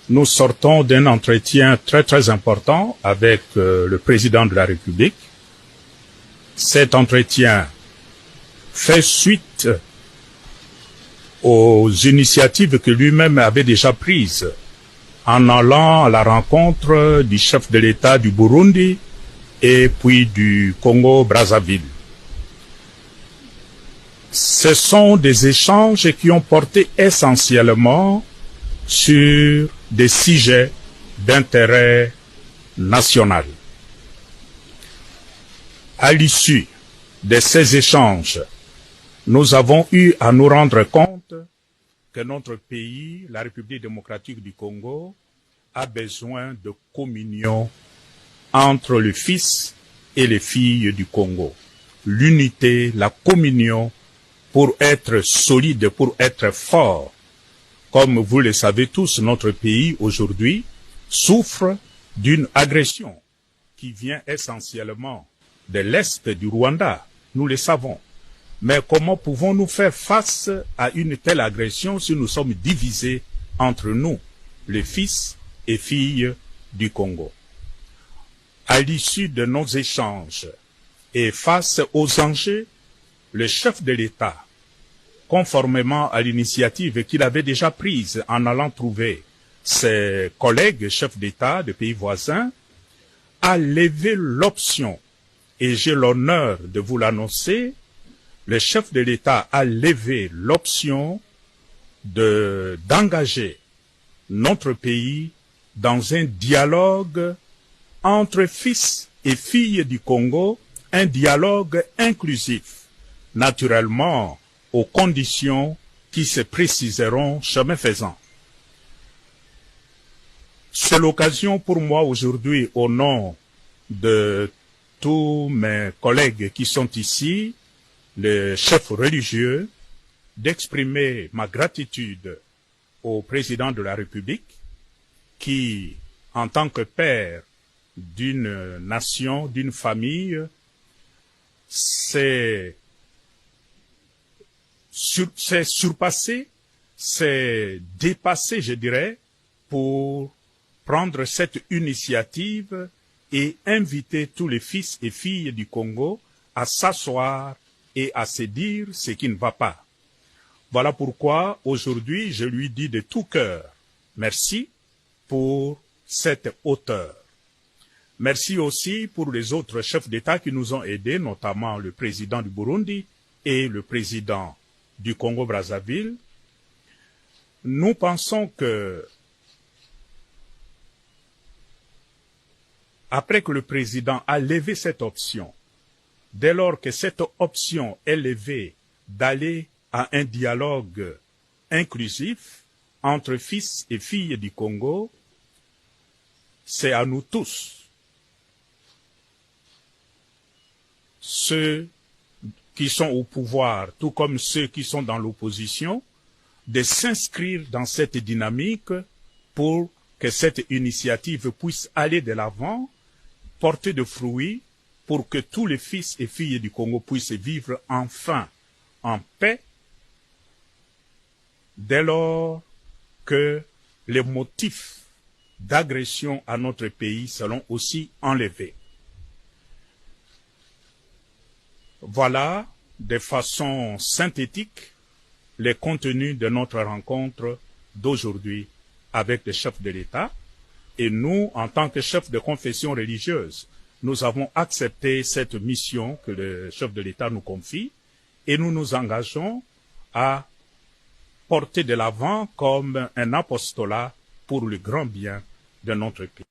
Nous sortons d'un entretien très important avec le président de la République. Cet entretien fait suite aux initiatives que lui-même avait déjà prises en allant à la rencontre du chef de l'État du Burundi et puis du Congo-Brazzaville. Ce sont des échanges qui ont porté essentiellement sur des sujets d'intérêt national. À l'issue de ces échanges, nous avons eu à nous rendre compte que notre pays, la République démocratique du Congo, a besoin de communion entre le fils et les filles du Congo. L'unité, la communion pour être solide, pour être fort. Comme vous le savez tous, notre pays aujourd'hui souffre d'une agression qui vient essentiellement de l'Est du Rwanda. Nous le savons. Mais comment pouvons-nous faire face à une telle agression si nous sommes divisés entre nous, les fils et filles du Congo? À l'issue de nos échanges et face aux enjeux, le chef de l'État, conformément à l'initiative qu'il avait déjà prise en allant trouver ses collègues chefs d'État de pays voisins, a levé l'option, et j'ai l'honneur de vous l'annoncer, le chef de l'État a levé l'option d'engager notre pays dans un dialogue entre fils et filles du Congo, un dialogue inclusif, naturellement aux conditions qui se préciseront chemin faisant. C'est l'occasion pour moi aujourd'hui, au nom de tous mes collègues qui sont ici, les chefs religieux, d'exprimer ma gratitude au président de la République qui, en tant que père d'une nation, d'une famille, s'est surpassé, s'est dépassé, je dirais, pour prendre cette initiative et inviter tous les fils et filles du Congo à s'asseoir et à se dire ce qui ne va pas. Voilà pourquoi aujourd'hui je lui dis de tout cœur merci pour cette hauteur. Merci aussi pour les autres chefs d'État qui nous ont aidés, notamment le président du Burundi et le président du Congo-Brazzaville. Nous pensons que après que le président a levé cette option, dès lors que cette option est levée d'aller à un dialogue inclusif entre fils et filles du Congo, c'est à nous tous, ceux qui sont au pouvoir, tout comme ceux qui sont dans l'opposition, de s'inscrire dans cette dynamique pour que cette initiative puisse aller de l'avant, porter de fruits, pour que tous les fils et filles du Congo puissent vivre enfin en paix, dès lors que les motifs d'agression à notre pays seront aussi enlevés. Voilà, de façon synthétique, les contenus de notre rencontre d'aujourd'hui avec le chef de l'État. Et nous, en tant que chef de confession religieuse, nous avons accepté cette mission que le chef de l'État nous confie et nous nous engageons à porter de l'avant comme un apostolat pour le grand bien de notre pays.